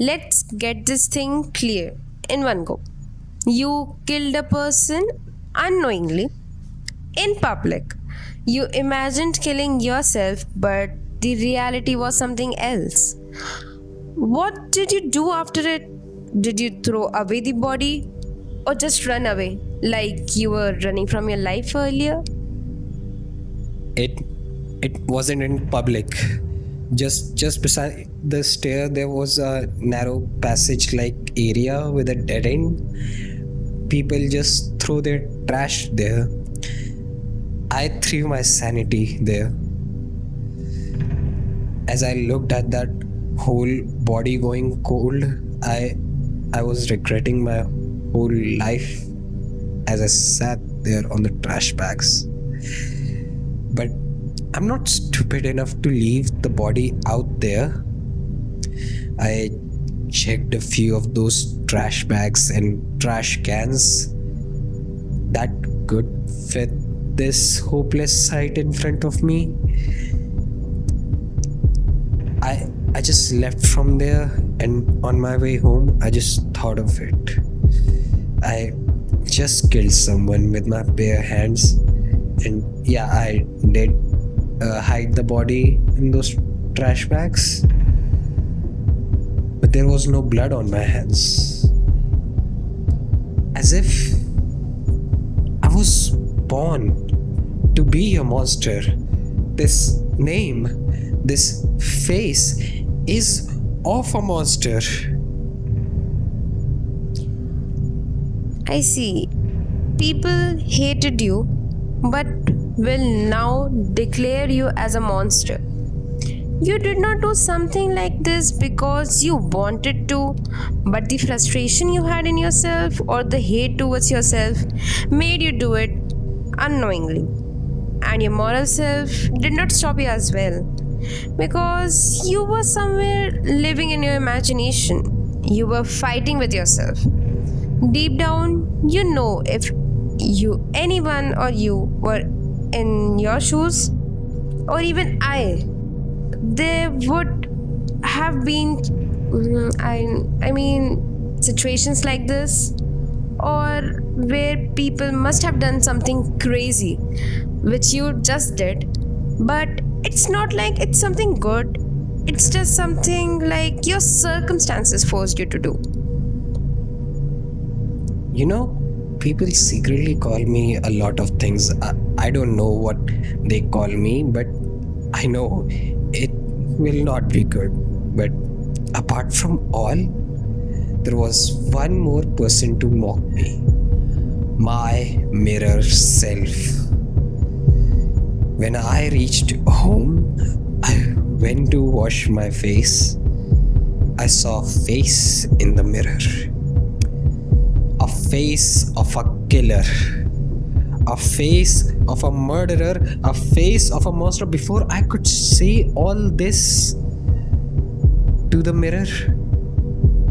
Let's get this thing clear in one go. You killed a person unknowingly in public. You imagined killing yourself, but the reality was something else. What did you do after it? Did you throw away the body or just run away like you were running from your life earlier? It it wasn't in public. Just beside the stair there was a narrow passage like area with a dead end. People just throw their trash there. I threw my sanity there. As I looked at that whole body going cold, I was regretting my whole life as I sat there on the trash bags. But I'm not stupid enough to leave the body out there. I checked a few of those trash bags and trash cans that could fit this hopeless sight in front of me. I just left from there, and on my way home I just thought of it. I just killed someone with my bare hands, and yeah, I did hide the body in those trash bags, but there was no blood on my hands. As if I was born to be a monster. This name, this face is of a monster. I see. People hated you, but will now declare you as a monster. You did not do something like this because you wanted to, but the frustration you had in yourself or the hate towards yourself made you do it unknowingly. And your moral self did not stop you as well because you were somewhere living in your imagination. You were fighting with yourself. Deep down, you know if anyone or you were in your shoes, or even I, there would have been, I mean, situations like this, or where people must have done something crazy, which you just did, but it's not like it's something good. It's just something like your circumstances forced you to do. You know, people secretly call me a lot of things. I don't know what they call me, but I know it will not be good. But apart from all, there was one more person to mock me: my mirror self. When I reached home, I went to wash my face. I saw a face in the mirror. A face of a killer. A face of a murderer. A face of a monster. Before I could say all this to the mirror,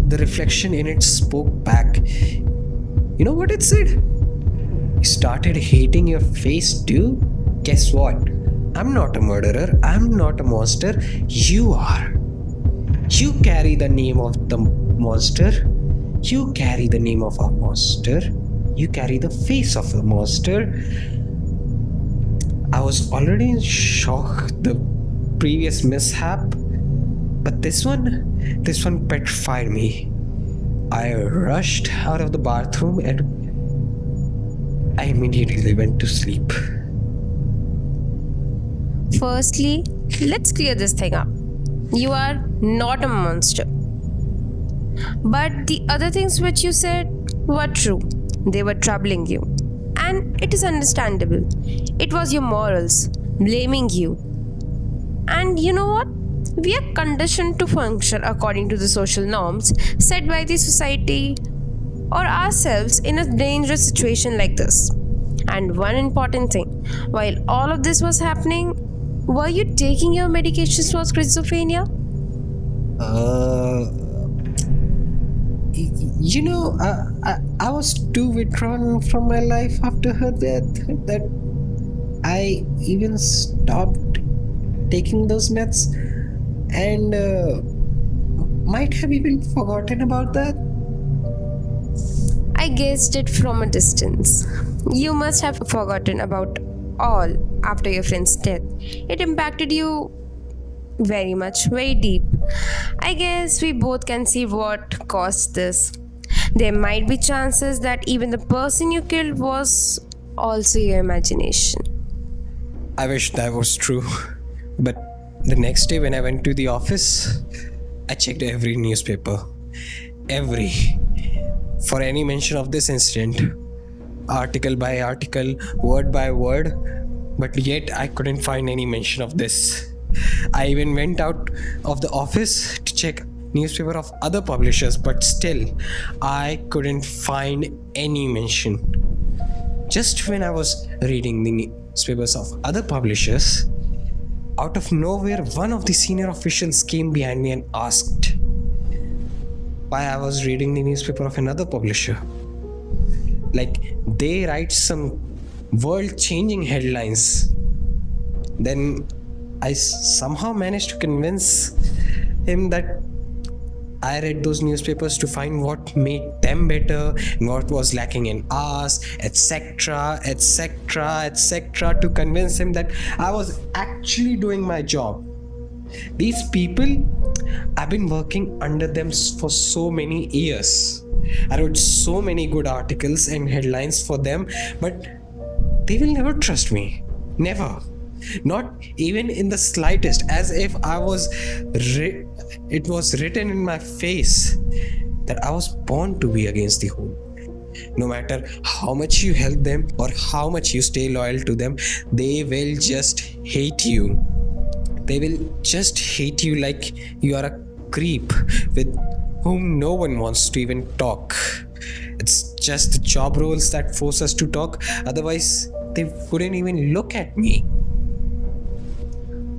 the reflection in it spoke back. You know what it said? You started hating your face too? Guess what? I'm not a murderer. I'm not a monster. You are. You carry the name of the monster. You carry the name of a monster. You carry the face of a monster. I was already in shock the previous mishap, but this one petrified me. I rushed out of the bathroom and I immediately went to sleep. Firstly, let's clear this thing up. You are not a monster. But the other things which you said were true. They were troubling you. And it is understandable. It was your morals blaming you. And you know what? We are conditioned to function according to the social norms set by the society or ourselves in a dangerous situation like this. And one important thing, while all of this was happening, were you taking your medications for schizophrenia? I was too withdrawn from my life after her death that I even stopped taking those meds. And might have even forgotten about that. I guessed it from a distance. You must have forgotten about all after your friend's death. It impacted you very much, very deep. I guess we both can see what caused this. There might be chances that even the person you killed was also your imagination. I wish that was true. But the next day, when I went to the office, I checked every newspaper. Every. For any mention of this incident. Article by article, word by word. But yet, I couldn't find any mention of this. I even went out of the office to check newspaper of other publishers, but still, I couldn't find any mention. Just when I was reading the newspapers of other publishers, out of nowhere, one of the senior officials came behind me and asked why I was reading the newspaper of another publisher. Like, they write some world changing headlines. Then I somehow managed to convince him that I read those newspapers to find what made them better and what was lacking in ours, etc., etc., etc., to convince him that I was actually doing my job. These people, I've been working under them for so many years. I wrote so many good articles and headlines for them, but they will never trust me. Never. Not even in the slightest, as if it was written in my face that I was born to be against the whole. No matter how much you help them or how much you stay loyal to them, they will just hate you. They will just hate you like you are a creep with whom no one wants to even talk. It's just the job roles that force us to talk, otherwise, they wouldn't even look at me.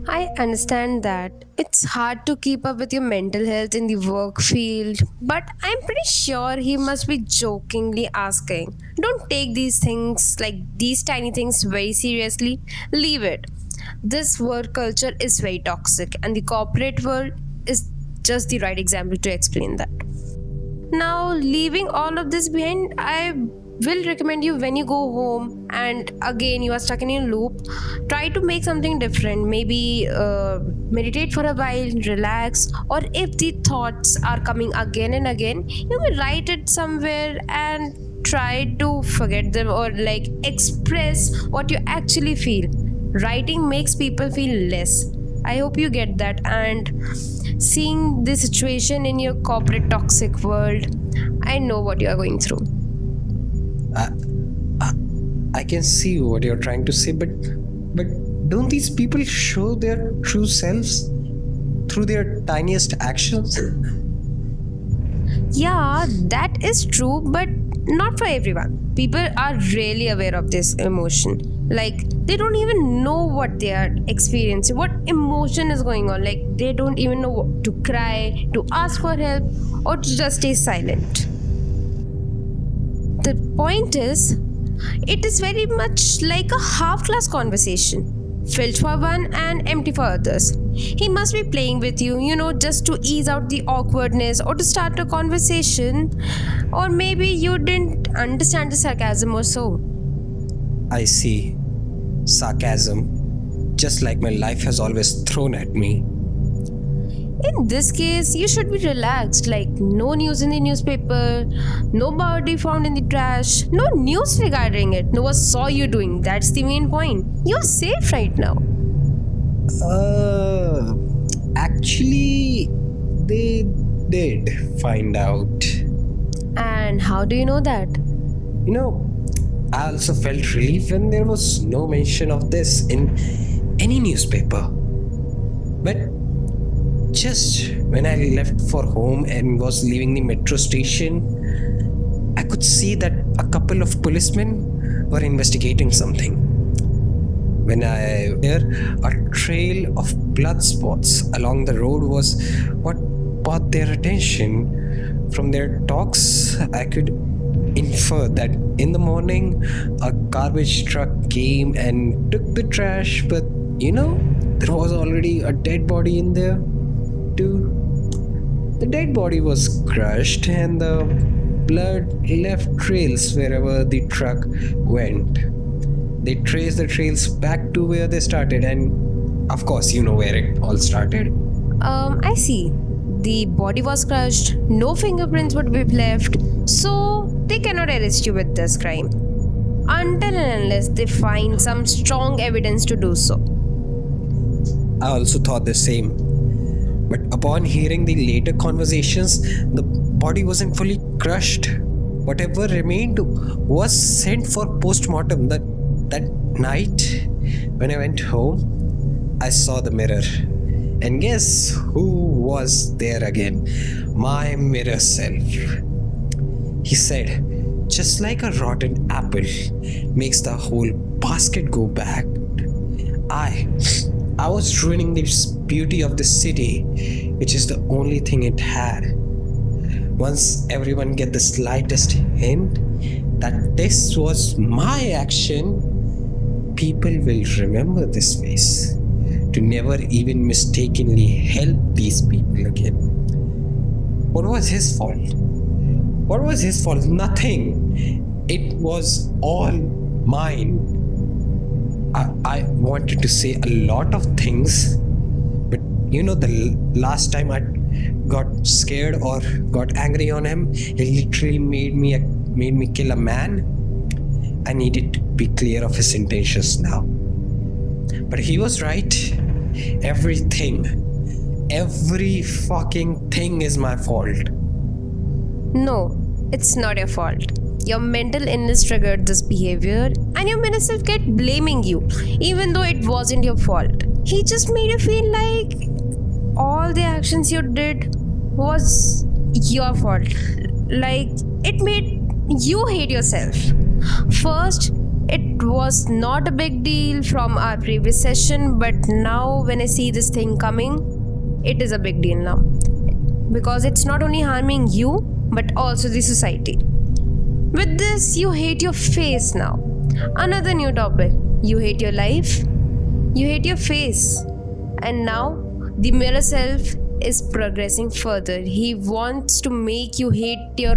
I understand that it's hard to keep up with your mental health in the work field, but I'm pretty sure he must be jokingly asking, don't take these things, like these tiny things, very seriously. Leave it. This work culture is very toxic, and the corporate world is just the right example to explain that. Now, leaving all of this behind, I will recommend you when you go home and again you are stuck in a loop, try to make something different. Maybe meditate for a while, relax, or if the thoughts are coming again and again, you may write it somewhere and try to forget them or like express what you actually feel. Writing makes people feel less. I hope you get that. And seeing the situation in your corporate toxic world, I know what you are going through. I can see what you're trying to say, but don't these people show their true selves through their tiniest actions? Yeah, that is true, but not for everyone. People are really aware of this emotion. Like, they don't even know what they are experiencing, what emotion is going on. Like, they don't even know what to cry, to ask for help, or to just stay silent. The point is, it is very much like a half class conversation, filled for one and empty for others. He must be playing with you, just to ease out the awkwardness or to start a conversation. Or maybe you didn't understand the sarcasm or so. I see. Sarcasm. Just like my life has always thrown at me. In this case, you should be relaxed, like no news in the newspaper, no body found in the trash, no news regarding it, no one saw you doing. That's the main point. You're safe right now. Actually, they did find out. And how do you know that? I also felt relief when there was no mention of this in any newspaper. But just when I left for home and was leaving the metro station, I could see that a couple of policemen were investigating something. When I there, a trail of blood spots along the road was what caught their attention. From their talks, I could infer that in the morning a garbage truck came and took the trash, but there was already a dead body in there too. The dead body was crushed and the blood left trails wherever the truck went. They traced the trails back to where they started, and of course, you know where it all started. I see. The body was crushed, no fingerprints would be left, so they cannot arrest you with this crime. Until and unless they find some strong evidence to do so. I also thought the same. But upon hearing the later conversations, the body wasn't fully crushed. Whatever remained was sent for post-mortem. That night, when I went home, I saw the mirror. And guess who was there again? My mirror self. He said, just like a rotten apple makes the whole basket go bad, I was ruining the beauty of the city, which is the only thing it had. Once everyone get the slightest hint that this was my action, people will remember this face to never even mistakenly help these people again. What was his fault? What was his fault? Nothing. It was all mine. I wanted to say a lot of things, but you know, the last time I got scared or got angry on him, he literally made me kill a man. I needed to be clear of his intentions now. But he was right. Every fucking thing is my fault. No, it's not your fault. Your mental illness triggered this behavior, and your mental self kept blaming you, even though it wasn't your fault. He just made you feel like all the actions you did was your fault. Like, it made you hate yourself. First, it was not a big deal from our previous session, but now when I see this thing coming, it is a big deal now. Because it's not only harming you, but also the society. With this, you hate your face now. Another new topic. You hate your life. You hate your face. And now, the mirror self is progressing further. He wants to make you hate your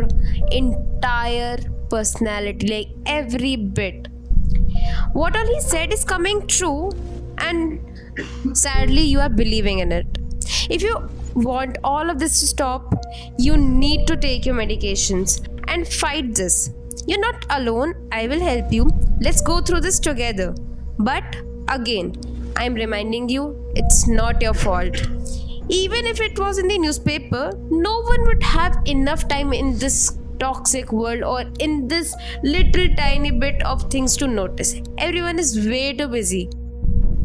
entire personality, like every bit. What all he said is coming true, and sadly, you are believing in it. If you want all of this to stop, you need to take your medications and fight this. You're not alone. I will help you. Let's go through this together. But again, I'm reminding you, it's not your fault. Even if it was in the newspaper, no one would have enough time in this toxic world or in this little tiny bit of things to notice. Everyone is way too busy.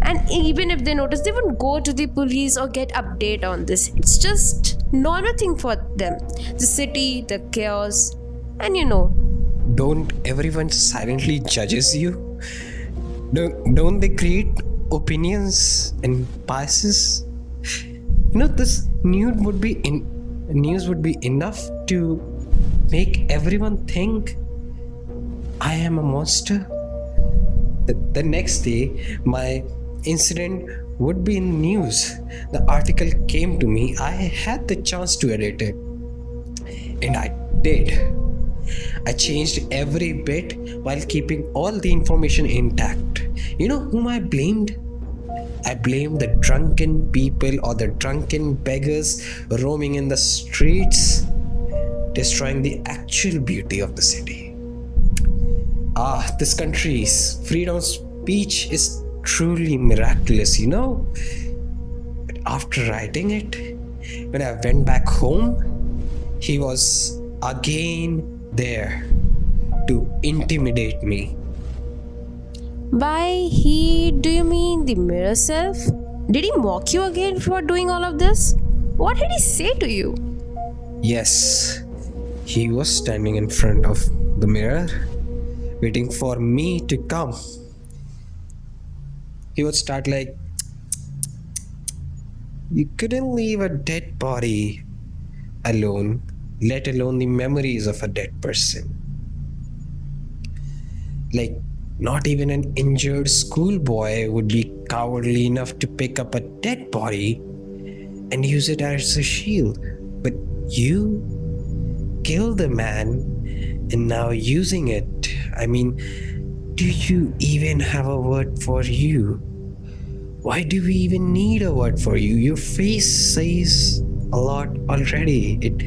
And even if they notice, they wouldn't go to the police or get update on this. It's just normal thing for them. The city, the chaos, and you know. Don't everyone silently judges you? Don't they create opinions and biases? You know, this news would be enough to make everyone think I am a monster. The next day, my incident would be in the news. The article came to me. I had the chance to edit it, and I did. I changed every bit while keeping all the information intact. You know whom I blamed? I blamed the drunken people or the drunken beggars roaming in the streets, destroying the actual beauty of the city. This country's freedom of speech is truly miraculous, you know? But after writing it, when I went back home, he was again there to intimidate me. By he, do you mean the mirror self? Did he mock you again for doing all of this? What did he say to you? Yes, he was standing in front of the mirror, waiting for me to come. He would start like, you couldn't leave a dead body alone, let alone the memories of a dead person. Like, not even an injured schoolboy would be cowardly enough to pick up a dead body and use it as a shield. But You killed the man and now using it. I mean, do you even have a word for you? Why do we even need a word for you? Your face says a lot already. It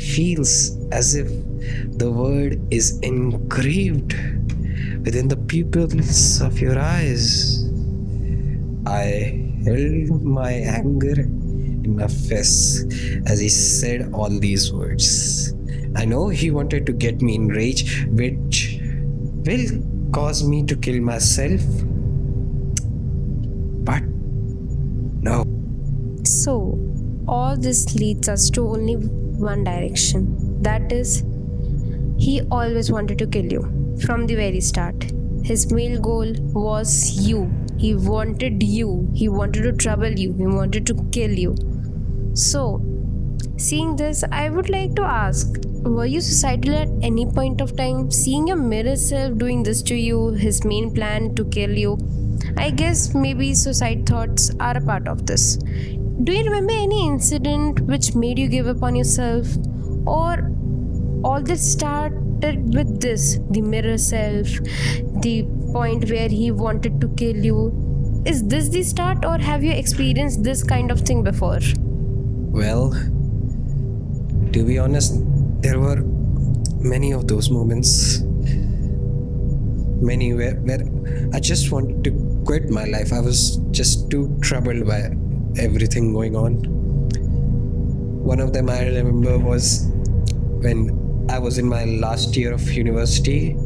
feels as if the word is engraved within the pupils of your eyes. I held my anger in my fist as he said all these words. I know he wanted to get me in rage, which will cause me to kill myself, but no. So, all this leads us to only one direction. That is, he always wanted to kill you from the very start. His main goal was you. He wanted you. He wanted to trouble you. He wanted to kill you. So, seeing this, I would like to ask, were you suicidal at any point of time? Seeing your mirror self doing this to you, his main plan to kill you, I guess maybe suicide thoughts are a part of this. Do you remember any incident which made you give up on yourself? Or all this started with this, the mirror self, the point where he wanted to kill you? Is this the start, or have you experienced this kind of thing before? Well, to be honest, there were many of those moments, many where I just wanted to quit my life. I was just too troubled by everything going on. One of them I remember was when I was in my last year of university.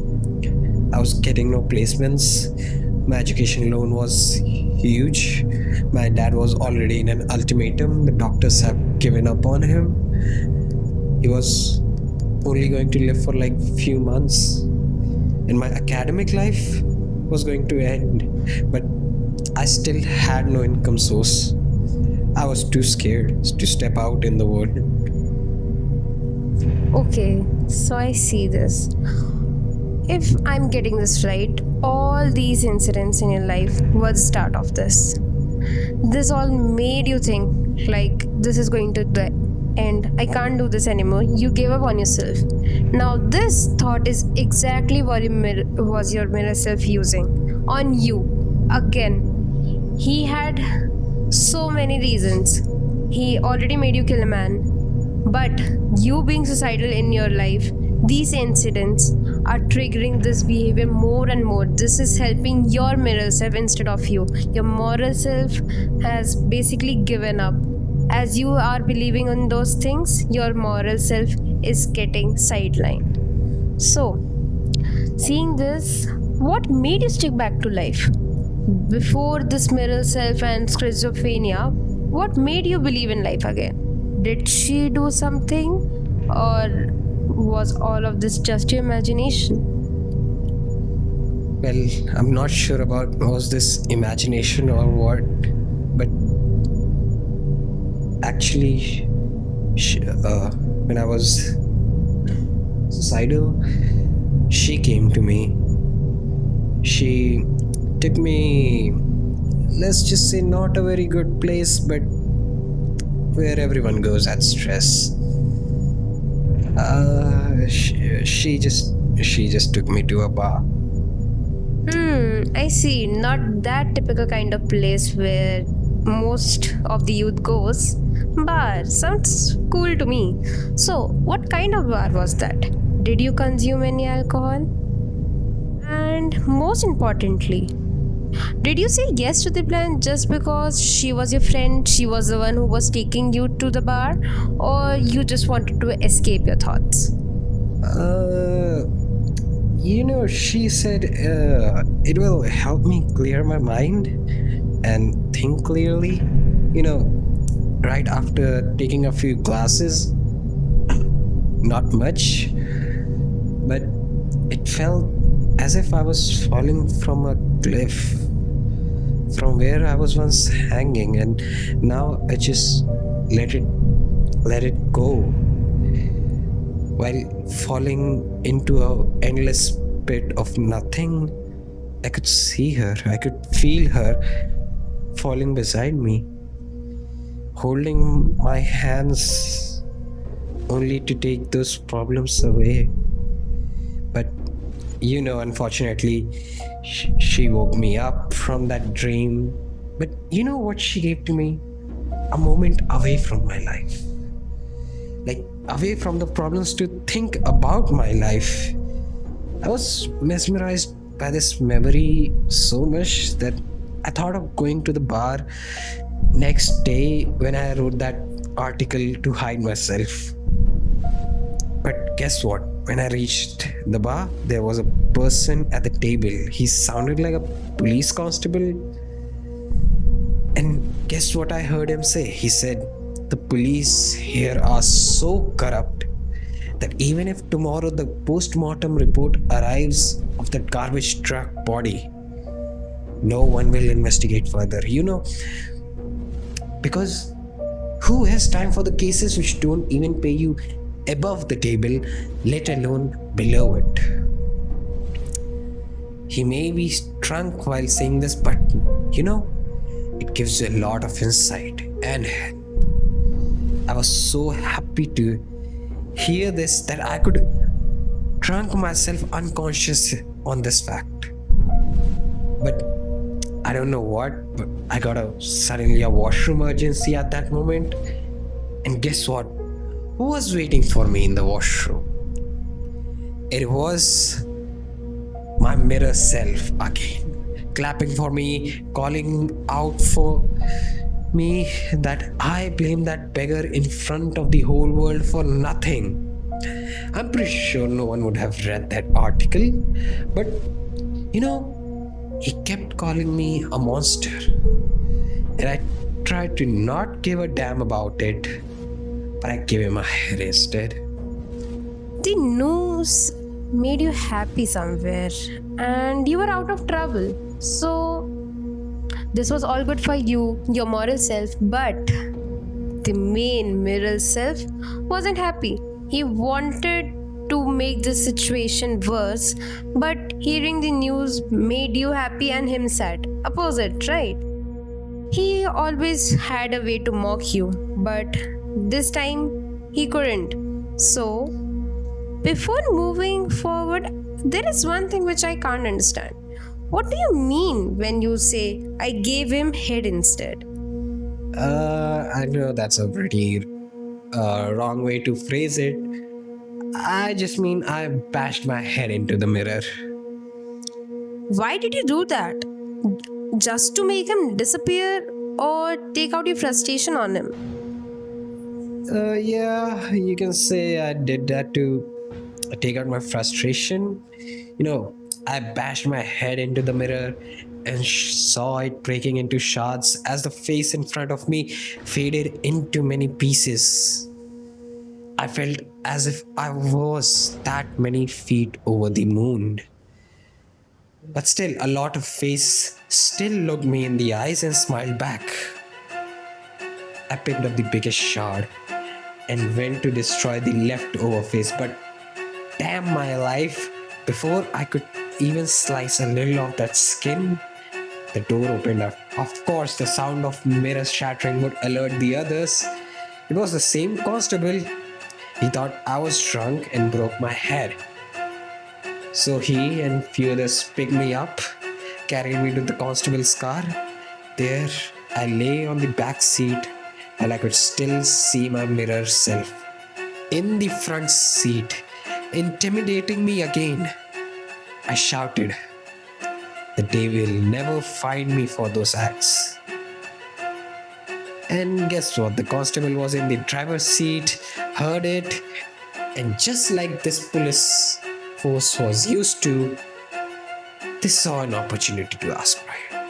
I was getting no placements. My education loan was huge. My dad was already in an ultimatum. The doctors have given up on him. He was only going to live for like few months. And my academic life was going to end. But I still had no income source. I was too scared to step out in the world. Okay, so I see this. If I'm getting this right, all these incidents in your life were the start of this. This all made you think like this is going to the end. I can't do this anymore. You gave up on yourself. Now this thought is exactly what was your mirror self using on you. Again, he had so many reasons. He already made you kill a man. But you being suicidal in your life, these incidents are triggering this behavior more and more. This is helping your mirror self instead of you. Your moral self has basically given up. As you are believing in those things, your moral self is getting sidelined. So, seeing this, what made you stick back to life? Before this mirror self and schizophrenia, what made you believe in life again? Did she do something, or was all of this just your imagination? Well, I'm not sure about was this imagination or what, but actually, when I was suicidal, she came to me. She took me, let's just say, not a very good place, but where everyone goes at stress. She just took me to a bar. I see. Not that typical kind of place where most of the youth goes. Bar sounds cool to me. So, what kind of bar was that? Did you consume any alcohol? And most importantly, did you say yes to the plan just because she was your friend, she was the one who was taking you to the bar, or you just wanted to escape your thoughts? She said it will help me clear my mind and think clearly. Right after taking a few classes, not much, but it felt as if I was falling from a cliff, from where I was once hanging, and now I just let it go. While falling into an endless pit of nothing, I could see her, I could feel her falling beside me, holding my hands only to take those problems away. But unfortunately, she woke me up from that dream. But you know what she gave to me? A moment away from my life. Like, away from the problems to think about my life. I was mesmerized by this memory so much that I thought of going to the bar next day when I wrote that article to hide myself. But guess what? When I reached the bar, there was a person at the table. He sounded like a police constable. And guess what I heard him say? He said, "The police here are so corrupt that even if tomorrow the post-mortem report arrives of that garbage truck body, no one will investigate further." Because who has time for the cases which don't even pay you above the table, let alone below it? He may be drunk while saying this, but it gives you a lot of insight. And I was so happy to hear this that I could drunk myself unconscious on this fact. But I don't know what, but I got suddenly a washroom urgency at that moment. And guess what? Who was waiting for me in the washroom? It was my mirror self again, clapping for me, calling out for me that I blame that beggar in front of the whole world for nothing. I'm pretty sure no one would have read that article, but he kept calling me a monster, and I tried to not give a damn about it, but I gave him a head instead. The news made you happy somewhere and you were out of trouble. So, this was all good for you, your moral self, but the main mirror self wasn't happy. He wanted to make the situation worse, but hearing the news made you happy and him sad. Opposite, right? He always had a way to mock you, but this time he couldn't. So, before moving forward, there is one thing which I can't understand. What do you mean when you say, "I gave him head instead"? I know that's a pretty wrong way to phrase it. I just mean I bashed my head into the mirror. Why did you do that? Just to make him disappear or take out your frustration on him? Yeah, you can say I did that to take out my frustration. I bashed my head into the mirror and saw it breaking into shards as the face in front of me faded into many pieces. I felt as if I was that many feet over the moon. But still, a lot of face still looked me in the eyes and smiled back. I picked up the biggest shard and went to destroy the leftover face, but damn my life, before I could even slice a little of that skin, the door opened up. Of course, the sound of mirrors shattering would alert the others. It was the same constable. He thought I was drunk and broke my head. So he and few others picked me up, carried me to the constable's car. There I lay on the back seat while I could still see my mirror self in the front seat, intimidating me again. I shouted that they will never find me for those acts. And guess what? The constable was in the driver's seat, heard it, and just like this police force was used to, they saw an opportunity to ask for it.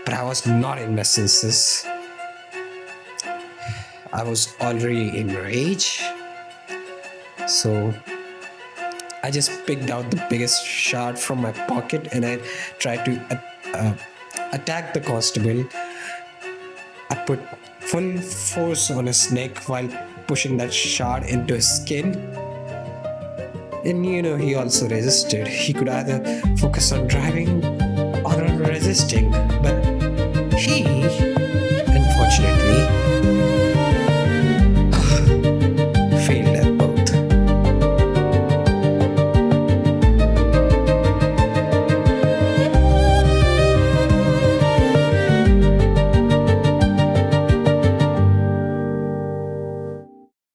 But I was not in my senses. I was already in rage. So I just picked out the biggest shard from my pocket and I tried to attack the constable. I put full force on his neck while pushing that shard into his skin. And he also resisted. He could either focus on driving or on resisting, but